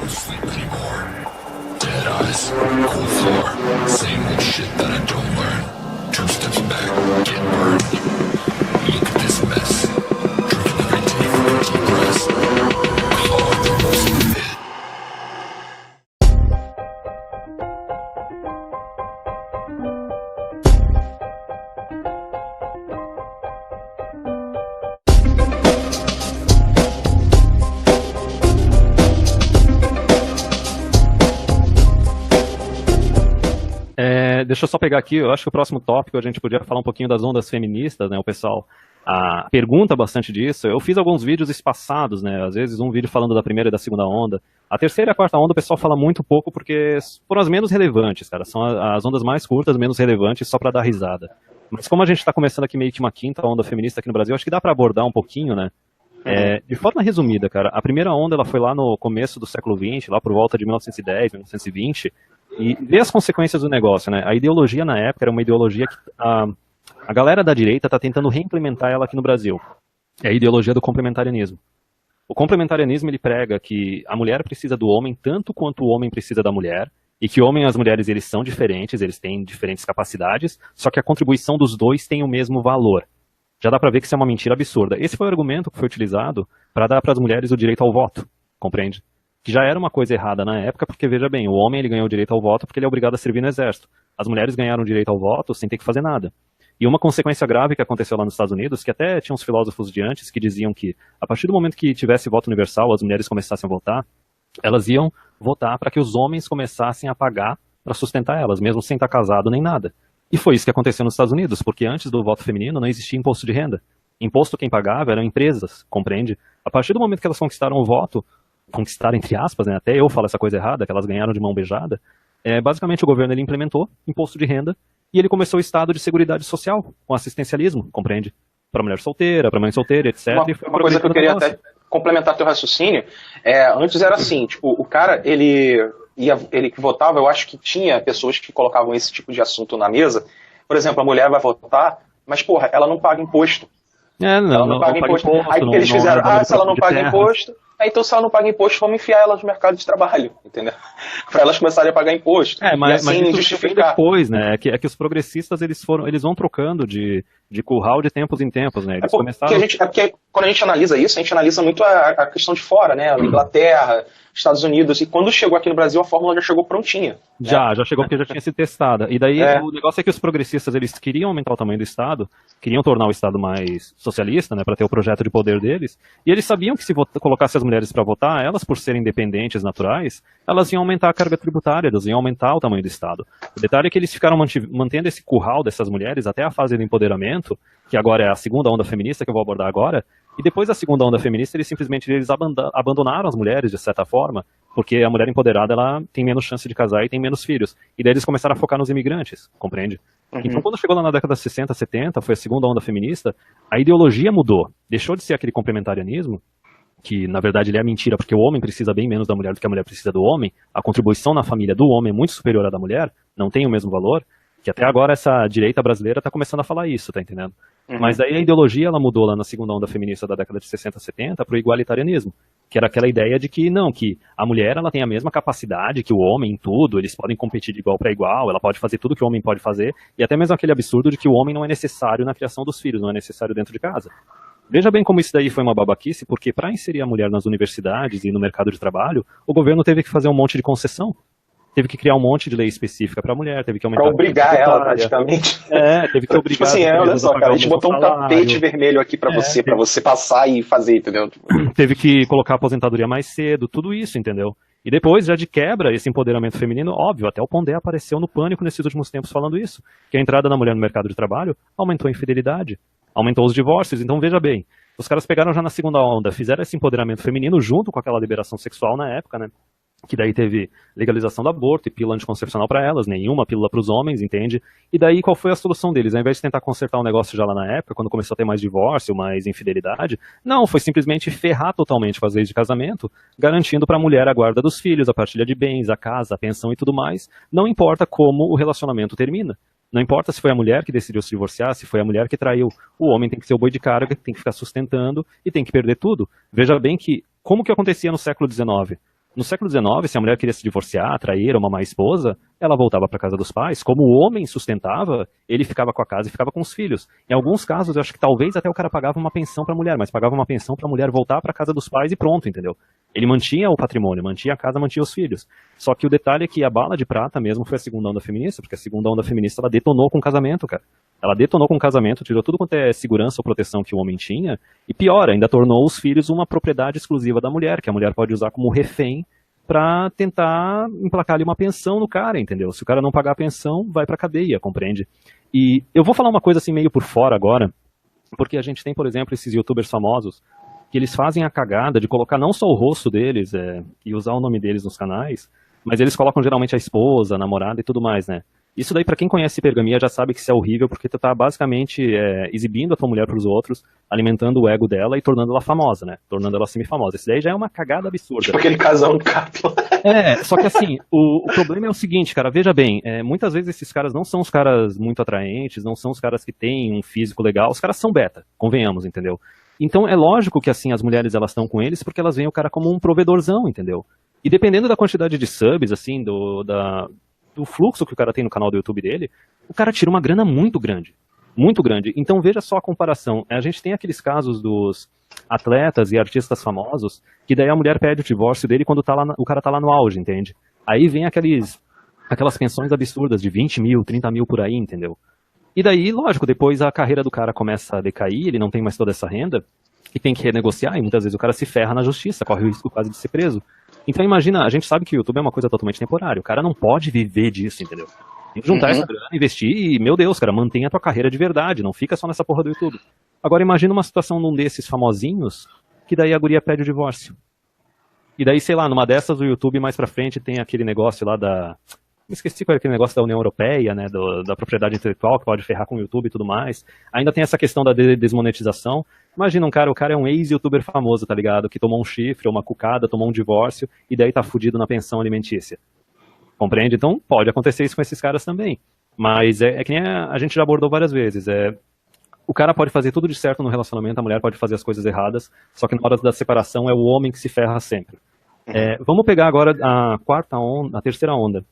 don't sleep anymore. Dead eyes, cold floor, same old shit that I don't learn. 2 steps back, get burned. Look at this mess. Drinking every day for a deep rest. Clog the most of it. Deixa eu só pegar aqui, eu acho que o próximo tópico a gente podia falar um pouquinho das ondas feministas, né? O pessoal pergunta bastante disso. Eu fiz alguns vídeos espaçados, né? Às vezes um vídeo falando da primeira e da segunda onda. A terceira e a quarta onda o pessoal fala muito pouco porque foram as menos relevantes, cara. São as ondas mais curtas, menos relevantes, só pra dar risada. Mas como a gente tá começando aqui meio que uma quinta onda feminista aqui no Brasil, acho que dá pra abordar um pouquinho, né? De forma resumida, cara, a primeira onda ela foi lá no começo do século XX, lá por volta de 1910, 1920, e ver as consequências do negócio, né? A ideologia na época era uma ideologia que a galera da direita está tentando reimplementar ela aqui no Brasil. É a ideologia do complementarianismo. O complementarianismo ele prega que a mulher precisa do homem tanto quanto o homem precisa da mulher, e que o homem e as mulheres eles são diferentes, eles têm diferentes capacidades, só que a contribuição dos dois tem o mesmo valor. Já dá pra ver que isso é uma mentira absurda. Esse foi o argumento que foi utilizado para dar para as mulheres o direito ao voto, compreende? Que já era uma coisa errada na época, porque veja bem, o homem ele ganhou o direito ao voto porque ele é obrigado a servir no exército. As mulheres ganharam o direito ao voto sem ter que fazer nada. E uma consequência grave que aconteceu lá nos Estados Unidos, que até tinha uns filósofos de antes que diziam que a partir do momento que tivesse voto universal, as mulheres começassem a votar, elas iam votar para que os homens começassem a pagar para sustentar elas, mesmo sem estar casado nem nada. E foi isso que aconteceu nos Estados Unidos, porque antes do voto feminino não existia imposto de renda. Imposto quem pagava eram empresas, compreende? A partir do momento que elas conquistaram o voto, conquistaram entre aspas, né, até eu falo essa coisa errada, que elas ganharam de mão beijada, basicamente o governo ele implementou imposto de renda e ele começou o estado de seguridade social, com assistencialismo, compreende? Para mulher solteira, para mãe solteira, etc. Uma coisa que eu queria até complementar teu raciocínio, antes era assim, tipo, o cara, ele que votava, eu acho que tinha pessoas que colocavam esse tipo de assunto na mesa. Por exemplo, a mulher vai votar, mas, porra, ela não paga imposto. Ela não paga imposto. Aí o que eles fizeram? Se ela não paga imposto, então se ela não paga imposto, vamos enfiar ela no mercado de trabalho, entendeu? Para elas começarem a pagar imposto. Mas assim isso justificar. Depois, né? É que os progressistas eles vão trocando de curral de tempos em tempos, né? Eles começaram... porque quando a gente analisa isso, a gente analisa muito a questão de fora, né? A Inglaterra, Estados Unidos, e quando chegou aqui no Brasil, a fórmula já chegou prontinha. Já chegou porque já tinha sido testada. E daí o negócio é que os progressistas, eles queriam aumentar o tamanho do Estado, queriam tornar o Estado mais socialista, né, para ter o projeto de poder deles, e eles sabiam que se colocasse as mulheres para votar, elas por serem independentes naturais, elas iam aumentar a carga tributária, elas iam aumentar o tamanho do Estado. O detalhe é que eles ficaram mantendo esse curral dessas mulheres até a fase do empoderamento, que agora é a segunda onda feminista que eu vou abordar agora, e depois da segunda onda feminista, eles simplesmente abandonaram as mulheres, de certa forma, porque a mulher empoderada ela tem menos chance de casar e tem menos filhos. E daí eles começaram a focar nos imigrantes, compreende? Então, quando chegou lá na década de 60, 70, foi a segunda onda feminista, a ideologia mudou. Deixou de ser aquele complementarianismo, que na verdade ele é mentira, porque o homem precisa bem menos da mulher do que a mulher precisa do homem, a contribuição na família do homem é muito superior à da mulher, não tem o mesmo valor, que até agora essa direita brasileira está começando a falar isso, tá entendendo? Mas daí a ideologia ela mudou lá na segunda onda feminista da década de 60, 70 para o igualitarianismo, que era aquela ideia de que não, que a mulher ela tem a mesma capacidade que o homem em tudo, eles podem competir de igual para igual, ela pode fazer tudo que o homem pode fazer, e até mesmo aquele absurdo de que o homem não é necessário na criação dos filhos, não é necessário dentro de casa. Veja bem como isso daí foi uma babaquice, porque para inserir a mulher nas universidades e no mercado de trabalho, o governo teve que fazer um monte de concessão. Teve que criar um monte de lei específica para a mulher, teve que aumentar... Para obrigar ela, praticamente. Teve que obrigar... Tipo assim, olha só, cara, a gente botou um tapete vermelho aqui para você passar e fazer, entendeu? Teve que colocar a aposentadoria mais cedo, tudo isso, entendeu? E depois, já de quebra, esse empoderamento feminino, óbvio, até o Pondé apareceu no Pânico nesses últimos tempos falando isso, que a entrada da mulher no mercado de trabalho aumentou a infidelidade, aumentou os divórcios, então veja bem, os caras pegaram já na segunda onda, fizeram esse empoderamento feminino junto com aquela liberação sexual na época, né? Que daí teve legalização do aborto e pílula anticoncepcional para elas, nenhuma pílula para os homens, entende? E daí qual foi a solução deles? Ao invés de tentar consertar o negócio já lá na época, quando começou a ter mais divórcio, mais infidelidade, não, foi simplesmente ferrar totalmente com as leis de casamento, garantindo para a mulher a guarda dos filhos, a partilha de bens, a casa, a pensão e tudo mais, não importa como o relacionamento termina. Não importa se foi a mulher que decidiu se divorciar, se foi a mulher que traiu. O homem tem que ser o boi de carga, tem que ficar sustentando e tem que perder tudo. Veja bem que, como que acontecia no século XIX? No século XIX, se a mulher queria se divorciar, trair ou mamar a esposa, ela voltava para casa dos pais. Como o homem sustentava, ele ficava com a casa e ficava com os filhos. Em alguns casos, eu acho que talvez até o cara pagava uma pensão para a mulher, mas pagava uma pensão para a mulher voltar para a casa dos pais e pronto, entendeu? Ele mantinha o patrimônio, mantinha a casa, mantinha os filhos. Só que o detalhe é que a bala de prata mesmo foi a segunda onda feminista, porque a segunda onda feminista ela detonou com o casamento, cara. Ela detonou com o casamento, tirou tudo quanto é segurança ou proteção que o homem tinha, e pior, ainda tornou os filhos uma propriedade exclusiva da mulher, que a mulher pode usar como refém pra tentar emplacar ali uma pensão no cara, entendeu? Se o cara não pagar a pensão, vai pra cadeia, compreende? E eu vou falar uma coisa assim meio por fora agora, porque a gente tem, por exemplo, esses youtubers famosos, que eles fazem a cagada de colocar não só o rosto deles e usar o nome deles nos canais, mas eles colocam geralmente a esposa, a namorada e tudo mais, né? Isso daí, pra quem conhece hipergamia, já sabe que isso é horrível, porque tu tá basicamente exibindo a tua mulher pros outros, alimentando o ego dela e tornando ela famosa, né? Tornando ela semi-famosa. Isso daí já é uma cagada absurda. Tipo aquele casal do Capla. Só que assim, o problema é o seguinte, cara, veja bem, muitas vezes esses caras não são os caras muito atraentes, não são os caras que têm um físico legal, os caras são beta, convenhamos, entendeu? Então é lógico que assim, as mulheres elas estão com eles porque elas veem o cara como um provedorzão, entendeu? E dependendo da quantidade de subs, assim, do fluxo que o cara tem no canal do YouTube dele, o cara tira uma grana muito grande. Muito grande. Então veja só a comparação. A gente tem aqueles casos dos atletas e artistas famosos, que daí a mulher pede o divórcio dele quando o cara tá lá no auge, entende? Aí vem aquelas pensões absurdas de 20 mil, 30 mil por aí, entendeu? E daí, lógico, depois a carreira do cara começa a decair, ele não tem mais toda essa renda, e tem que renegociar, e muitas vezes o cara se ferra na justiça, corre o risco quase de ser preso. Então imagina, a gente sabe que o YouTube é uma coisa totalmente temporária, o cara não pode viver disso, entendeu? Tem que juntar essa grana, investir e, meu Deus, cara, mantenha a tua carreira de verdade, não fica só nessa porra do YouTube. Agora imagina uma situação num desses famosinhos, que daí a guria pede o divórcio. E daí, sei lá, numa dessas o YouTube mais pra frente tem aquele negócio lá me esqueci qual é aquele negócio da União Europeia, né, da propriedade intelectual, que pode ferrar com o YouTube e tudo mais. Ainda tem essa questão da desmonetização. Imagina o cara é um ex-youtuber famoso, tá ligado? Que tomou um chifre, uma cucada, tomou um divórcio, e daí tá fudido na pensão alimentícia. Compreende? Então pode acontecer isso com esses caras também. Mas é que nem a gente já abordou várias vezes. O cara pode fazer tudo de certo no relacionamento, a mulher pode fazer as coisas erradas, só que na hora da separação é o homem que se ferra sempre. Vamos pegar agora a terceira onda.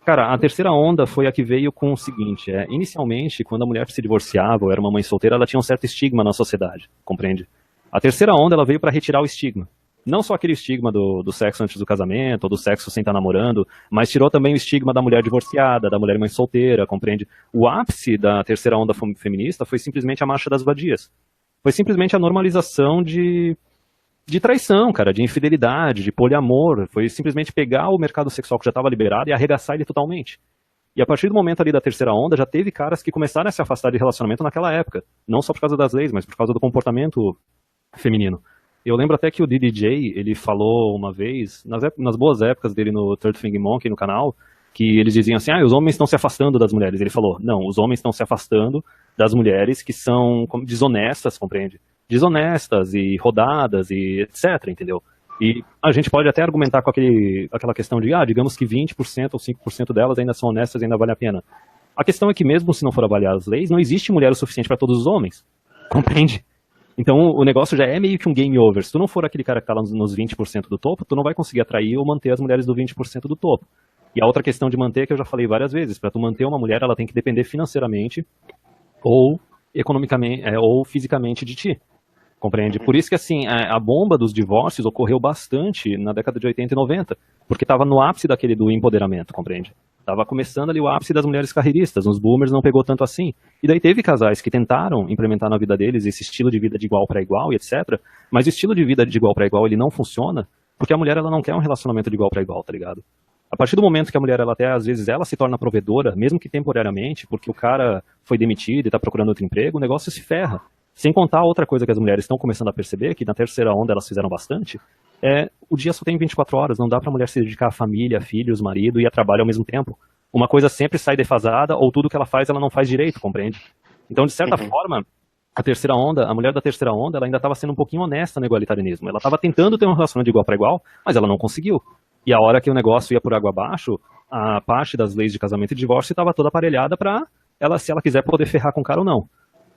Cara, a terceira onda foi a que veio com o seguinte, inicialmente, quando a mulher se divorciava ou era uma mãe solteira, ela tinha um certo estigma na sociedade, compreende? A terceira onda, ela veio para retirar o estigma. Não só aquele estigma do sexo antes do casamento, ou do sexo sem estar namorando, mas tirou também o estigma da mulher divorciada, da mulher mãe solteira, compreende? O ápice da terceira onda feminista foi simplesmente a marcha das vadias. Foi simplesmente a normalização de traição, cara, de infidelidade, de poliamor. Foi simplesmente pegar o mercado sexual que já estava liberado e arregaçar ele totalmente. E a partir do momento ali da terceira onda, já teve caras que começaram a se afastar de relacionamento naquela época. Não só por causa das leis, mas por causa do comportamento feminino. Eu lembro até que o DDJ, ele falou uma vez, nas boas épocas dele no Third Thing Monkey, no canal, que eles diziam assim, os homens estão se afastando das mulheres. Ele falou, não, os homens estão se afastando das mulheres que são desonestas, compreende? Desonestas e rodadas e etc, entendeu? E a gente pode até argumentar com aquela questão de, digamos que 20% ou 5% delas ainda são honestas e ainda vale a pena. A questão é que mesmo se não for avaliar as leis, não existe mulher o suficiente para todos os homens, compreende? Então o negócio já é meio que um game over. Se tu não for aquele cara que está lá nos 20% do topo, tu não vai conseguir atrair ou manter as mulheres do 20% do topo. E a outra questão de manter, que eu já falei várias vezes, para tu manter uma mulher, ela tem que depender financeiramente ou economicamente, ou fisicamente de ti. Compreende? Por isso que assim, a bomba dos divórcios ocorreu bastante na década de 80 e 90, porque estava no ápice do empoderamento, compreende? Estava começando ali o ápice das mulheres carreiristas, nos boomers não pegou tanto assim. E daí teve casais que tentaram implementar na vida deles esse estilo de vida de igual para igual e etc. Mas o estilo de vida de igual para igual, ele não funciona, porque a mulher ela não quer um relacionamento de igual para igual, tá ligado? A partir do momento que a mulher, ela até às vezes ela se torna provedora, mesmo que temporariamente, porque o cara foi demitido e está procurando outro emprego, o negócio se ferra. Sem contar outra coisa que as mulheres estão começando a perceber, que na terceira onda elas fizeram bastante, o dia só tem 24 horas, não dá pra mulher se dedicar à família, filhos, marido e a trabalho ao mesmo tempo. Uma coisa sempre sai defasada, ou tudo que ela faz, ela não faz direito, compreende? Então, de certa forma, a mulher da terceira onda, ela ainda estava sendo um pouquinho honesta no igualitarianismo. Ela estava tentando ter um relacionamento de igual para igual, mas ela não conseguiu. E a hora que o negócio ia por água abaixo, a parte das leis de casamento e divórcio estava toda aparelhada para ela, se ela quiser, poder ferrar com o cara ou não.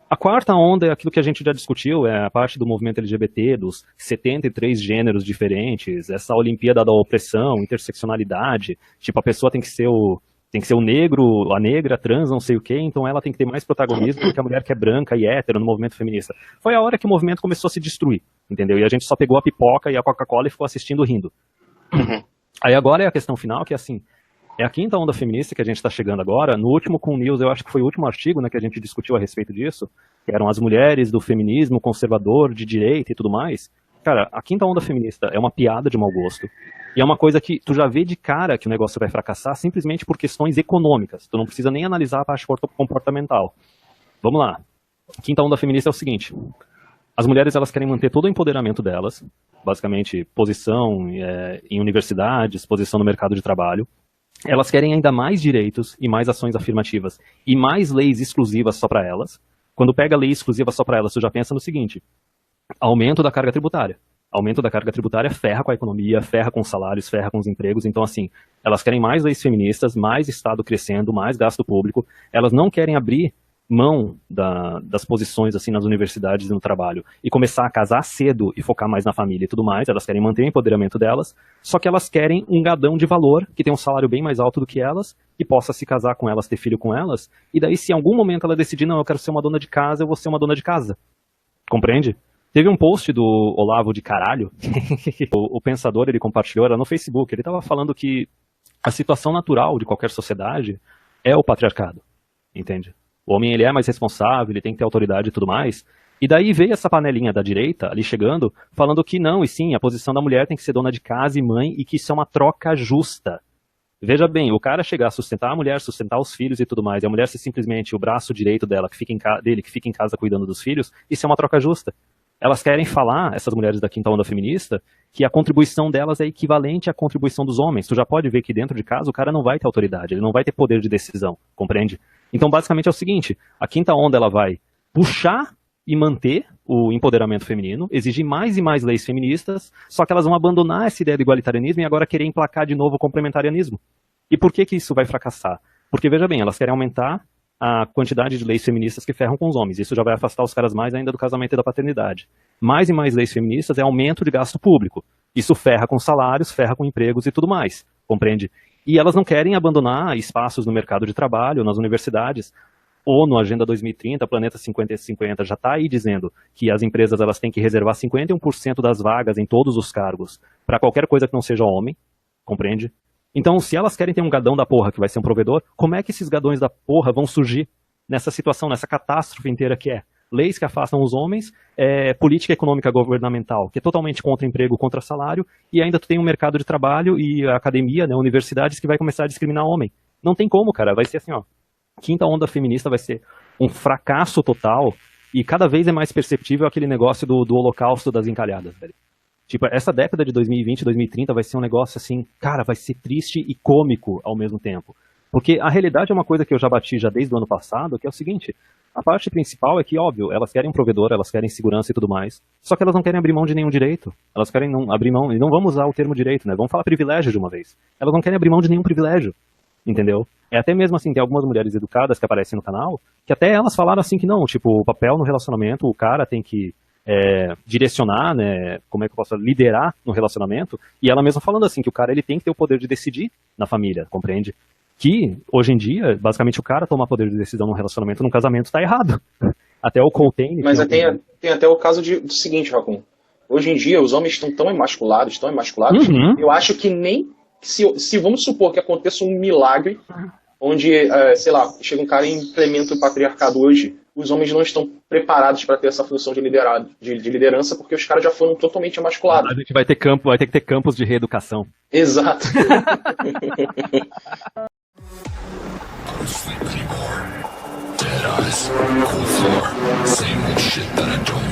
A quarta onda é aquilo que a gente já discutiu, é a parte do movimento LGBT, dos 73 gêneros diferentes, essa Olimpíada da opressão, interseccionalidade, tipo, a pessoa tem que ser o negro, a negra, trans, não sei o quê, então ela tem que ter mais protagonismo do que a mulher que é branca e hétero no movimento feminista. Foi a hora que o movimento começou a se destruir, entendeu? E a gente só pegou a pipoca e a Coca-Cola e ficou assistindo rindo. Aí agora é a questão final, que é assim, é a quinta onda feminista que a gente está chegando agora. No último Com News, eu acho que foi o último artigo, né, que a gente discutiu a respeito disso, que eram as mulheres do feminismo conservador, de direita e tudo mais. Cara, a quinta onda feminista é uma piada de mau gosto. E é uma coisa que tu já vê de cara que o negócio vai fracassar simplesmente por questões econômicas. Tu não precisa nem analisar a parte comportamental. Vamos lá. A quinta onda feminista é o seguinte. As mulheres, elas querem manter todo o empoderamento delas, basicamente posição em universidades, posição no mercado de trabalho. Elas querem ainda mais direitos e mais ações afirmativas e mais leis exclusivas só para elas. Quando pega lei exclusiva só para elas, tu já pensa no seguinte: aumento da carga tributária. Aumento da carga tributária ferra com a economia, ferra com os salários, ferra com os empregos. Então, assim, elas querem mais leis feministas, mais Estado crescendo, mais gasto público. Elas não querem abrir mão das posições assim nas universidades e no trabalho e começar a casar cedo e focar mais na família e tudo mais. Elas querem manter o empoderamento delas, só que elas querem um gadão de valor que tem um salário bem mais alto do que elas, que possa se casar com elas, ter filho com elas, e daí se em algum momento ela decidir, não, eu quero ser uma dona de casa, eu vou ser uma dona de casa. Compreende? Teve um post do Olavo de Caralho, o pensador, ele compartilhou, era no Facebook, ele estava falando que a situação natural de qualquer sociedade é o patriarcado, entende? O homem, ele é mais responsável, ele tem que ter autoridade e tudo mais. E daí veio essa panelinha da direita, ali chegando, falando que não, e sim, a posição da mulher tem que ser dona de casa e mãe, e que isso é uma troca justa. Veja bem, o cara chegar a sustentar a mulher, sustentar os filhos e tudo mais, e a mulher ser simplesmente o braço direito dela, que fica em casa cuidando dos filhos, isso é uma troca justa. Elas querem falar, essas mulheres da quinta onda feminista, que a contribuição delas é equivalente à contribuição dos homens. Tu já pode ver que dentro de casa o cara não vai ter autoridade, ele não vai ter poder de decisão, compreende? Então, basicamente é o seguinte, a quinta onda ela vai puxar e manter o empoderamento feminino, exigir mais e mais leis feministas, só que elas vão abandonar essa ideia do igualitarismo e agora querer emplacar de novo o complementarianismo. E por que isso vai fracassar? Porque, veja bem, elas querem aumentar a quantidade de leis feministas que ferram com os homens. Isso já vai afastar os caras mais ainda do casamento e da paternidade. Mais e mais leis feministas é aumento de gasto público. Isso ferra com salários, ferra com empregos e tudo mais, compreende? E elas não querem abandonar espaços no mercado de trabalho, nas universidades. Ou no Agenda 2030, Planeta 50-50 já está aí dizendo que as empresas elas têm que reservar 51% das vagas em todos os cargos para qualquer coisa que não seja homem, compreende? Então, se elas querem ter um gadão da porra que vai ser um provedor, como é que esses gadões da porra vão surgir nessa situação, nessa catástrofe inteira que é? Leis que afastam os homens, política econômica governamental, que é totalmente contra emprego, contra salário, e ainda tu tem um mercado de trabalho e a academia, né, universidades que vai começar a discriminar homem. Não tem como, cara, vai ser assim, ó. Quinta onda feminista vai ser um fracasso total e cada vez é mais perceptível aquele negócio do holocausto das encalhadas, velho. Tipo, essa década de 2020, 2030 vai ser um negócio assim, cara, vai ser triste e cômico ao mesmo tempo. Porque a realidade é uma coisa que eu já bati já desde o ano passado, que é o seguinte, a parte principal é que, óbvio, elas querem um provedor, elas querem segurança e tudo mais, só que elas não querem abrir mão de nenhum direito. Elas querem não abrir mão, e não vamos usar o termo direito, né? Vamos falar privilégio de uma vez. Elas não querem abrir mão de nenhum privilégio, entendeu? É até mesmo assim, tem algumas mulheres educadas que aparecem no canal, que até elas falaram assim que não, tipo, o papel no relacionamento, o cara tem que direcionar, né, como é que eu posso liderar no relacionamento, e ela mesma falando assim, que o cara ele tem que ter o poder de decidir na família, compreende? Que, hoje em dia, basicamente o cara tomar poder de decisão num relacionamento, num casamento, tá errado. Até o Coltrane... Mas tem até o caso do seguinte, Racon, hoje em dia os homens estão tão emasculados, eu acho que nem, se vamos supor que aconteça um milagre, onde, sei lá, chega um cara e implementa o patriarcado hoje, os homens não estão preparados para ter essa função de liderança, porque os caras já foram totalmente emasculados. A gente vai ter que ter campos de reeducação. Exato. Don't sleep anymore. Dead eyes, cold floor, same old shit that I don't